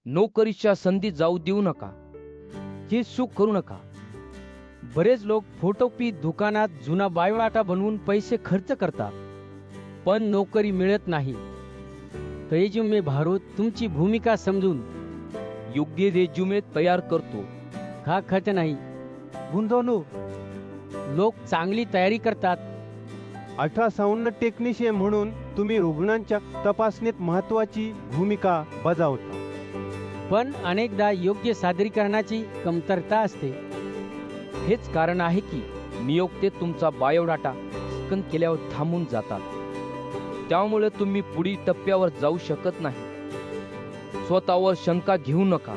नोकरीच्या संधी जाऊ देऊ नका. ही चूक करू नका. बरेच लोक फोटोपी दुकानात जुना बायोडाटा बनवून पैसे खर्च करतात, पण नोकरी मिळत नाही. रेज्युमे भारत तुमची भूमिका समजून योग्य रेज्युमे तयार करतो. हा खर्च नाही. गुंतवणूक. लोक चांगली तयारी करतात, अल्ट्रासाऊंड टेक्निशियन म्हणून तुम्ही रुग्णांच्या तपासणीत महत्त्वाची भूमिका बजावता. पण अनेकदा योग्य सादरीकरणाची कमतरता असते. हेच कारण आहे की नियोक्ते तुमचा बायोडाटा स्कॅन केल्यावर थांबून जातात. त्यामुळे तुम्ही पुढील टप्प्यावर जाऊ शकत नाही. स्वतःवर शंका घेऊ नका.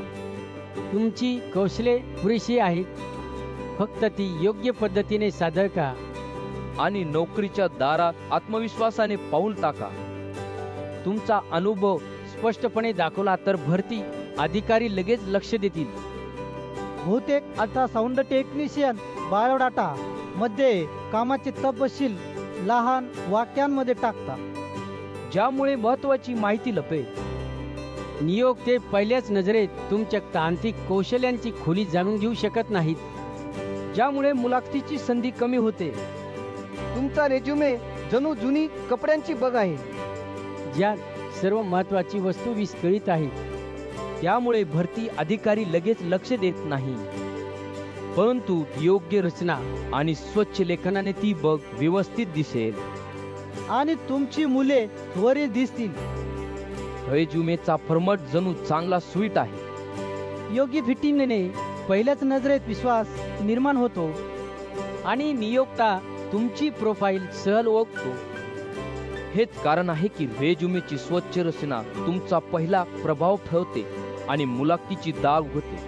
तुमची कौशल्ये पुरेशी आहेत, फक्त ती योग्य पद्धतीने सादर करा. आणि नोकरीच्या दारात आत्मविश्वासाने पाऊल टाका. तुमचा अनुभव स्पष्टपणे दाखवला तर भरती अधिकारी लगेच लक्ष देतील. बहुतेक अल्ट्रासाऊंड टेक्निशियन बायोडाटा मध्ये कामाचे तपशील लहान वाक्यांमध्ये टाकतात, ज्यामुळे महत्वाची माहिती लपेल. नियोक्ते पहिल्याच नजरेत तुमच्या तांत्रिक कौशल्यांची खोली जाणून घेऊ शकत नाहीत, ज्यामुळे मुलाखतीची संधी कमी होते. तुमचा रेज्युमे जणू जुनी कपड्यांची बग आहे. ज्यात सर्व महत्त्वाची वस्तू विस्कळीत आहे. त्यामुळे भरती अधिकारी लगेच लक्ष देत नाही. परंतु योग्य रचना आणि स्वच्छ लेखनाने ती बग व्यवस्थित दिसेल. आणि तुमची मुले त्वरित दिसतील. रेज्युमेचा फॉर्मॅट जणू चांगला स्वीट आहे. योग्य फिटिंगने पहिल्याच नजरेत विश्वास निर्माण होतो. आणि नियोक्ता तुमची प्रोफाईल सहल ओळखतो. हेच कारण आहे की रेज्युमेची स्वच्छ रचना तुमचा पहिला प्रभाव ठरवते आणि मुलाखतीची दाग होते.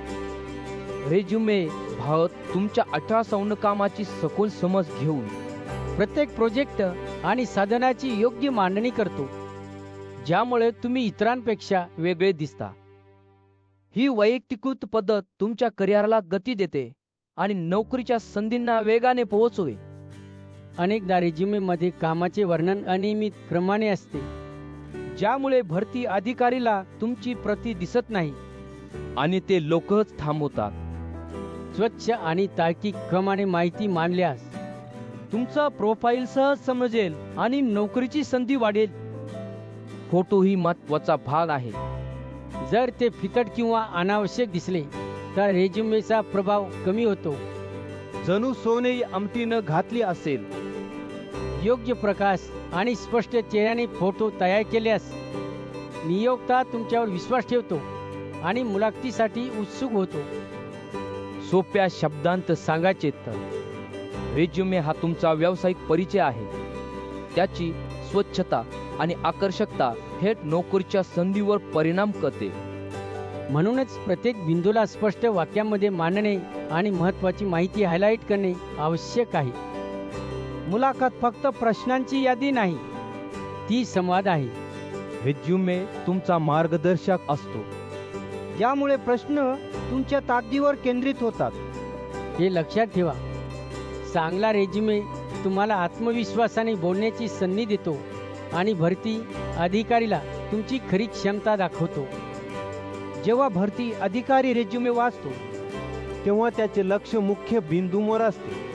रेज्युमे भाग तुमच्या अल्ट्रासाऊंड कामाची सखोल समज घेऊन प्रत्येक प्रोजेक्ट आणि साधनाची योग्य मांडणी करतो, ज्यामुळे तुम्ही इतरांपेक्षा वेगळे दिसता. ही वैयक्तिकृत पद्धत तुमच्या करिअरला गती देते आणि नोकरीच्या संधींना वेगाने पोहोचवे. अनेकदा रेज्युमेमध्ये कामाचे वर्णन अनियमित क्रमाने असते, ज्यामुळे भरती अधिकारीला तुमची प्रती दिसत नाही आणि ते लोकच थांबवतात. स्वच्छ आणि तार्किक क्रमाने माहिती मांडल्यास तुमचा प्रोफाईल सहज समजेल आणि नोकरीची संधी वाढेल. फोटो ही महत्वाचा भाग आहे. जर ते फिकट किंवा अनावश्यक दिसले तर रेज्युमेचा प्रभाव कमी होतो. जणू सोने आमटीनं घातली असेल. योग्य प्रकाश आणि स्पष्ट चेहऱ्याने फोटो तयार केल्यास नियोक्ता तुमच्यावर विश्वास ठेवतो आणि मुलाखतीसाठी उत्सुक होतो. सोप्या शब्दांत सांगायचे तर रेज्युमे हा तुमचा व्यावसायिक परिचय आहे. त्याची स्वच्छता आणि आकर्षकता थेट नोकरीच्या संधीवर परिणाम करते. म्हणूनच प्रत्येक बिंदूला स्पष्ट वाक्यामध्ये मांडणे आणि महत्त्वाची माहिती हायलाईट करणे आवश्यक आहे. मुलाखत फक्त प्रश्नांची यादी नाही, ती संवाद आहे. रेज्युमे तुमचा मार्गदर्शक असतो. ज्यामुळे प्रश्न तुमच्या ताकदीवर केंद्रित होतात. हे लक्षात ठेवा. चांगला रेज्युमे तुम्हाला आत्मविश्वासाने बोलण्याची संधी देतो आणि भरती अधिकारीला तुमची खरी क्षमता दाखवतो. जेव्हा भरती अधिकारी रेज्युमे वाचतो, तेव्हा त्याचे लक्ष मुख्य बिंदूवर असते.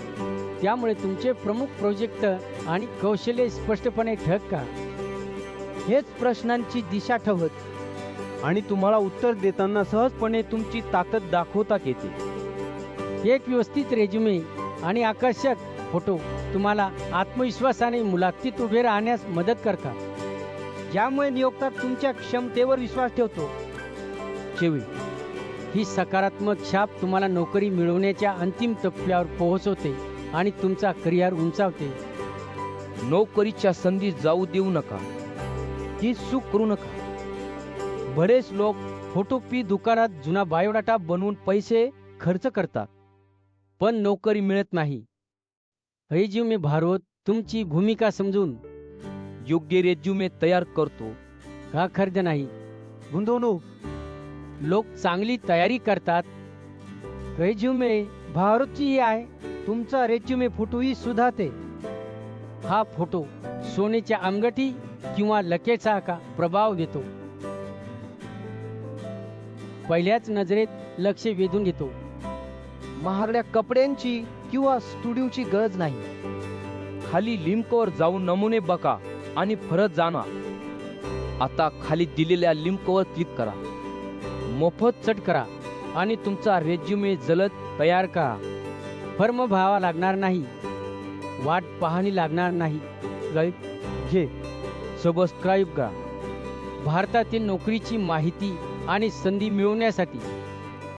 त्यामुळे तुमचे प्रमुख प्रोजेक्ट आणि कौशल्ये स्पष्टपणे ठळक करा. हेच प्रश्नांची दिशा ठरवत आणि तुम्हाला उत्तर देताना सहजपणे तुमची ताकद दाखवता येते. एक व्यवस्थित रेज्युमे आणि आकर्षक फोटो तुम्हाला आत्मविश्वासाने मुलाखतीत उभे राहण्यास मदत करतात. ज्यामुळे नियोक्ता तुमच्या क्षमतेवर विश्वास ठेवतो. शेवटी ही सकारात्मक छाप तुम्हाला नोकरी मिळवण्याच्या अंतिम टप्प्यावर पोहोचवते आणि तुमचा करिअर उंचावते. नोकरीच्या संधी जाऊ देऊ नका. ही चूक करू नका. बरेच लोक फोटोपी दुकानात जुना बायोडाटा बनवून पैसे खर्च करतात, पण नोकरी मिळत नाही. रेज्युमे भारत तुमची भूमिका समजून योग्य रेज्युमे तयार करतो. हा खर्च नाही. गुंतवणूक. लोक चांगली तयारी करतात. रेज्युमे भारतची आहे. तुमचा रेज्युमे फोटोही सुधारते. हा फोटो सोन्याच्या अंगठी किंवा लकेचा का प्रभाव देतो. पहिल्याच नजरेत लक्ष वेधून घेतो. महागड्या कपड्यांची किंवा स्टुडिओची गरज नाही. खाली लिंकवर जाऊन नमुने बघा आणि फरक जाणा. आता खाली दिलेल्या लिंकवर क्लिक करा. मोफत चट करा आणि तुमचा रेझ्युमे जलद तयार करा. फर्म भरावा लागणार नाही, वाट पाहणी लागणार नाही. घे. सबस्क्राईब करा. भारतातील नोकरीची माहिती आणि संधी मिळवण्यासाठी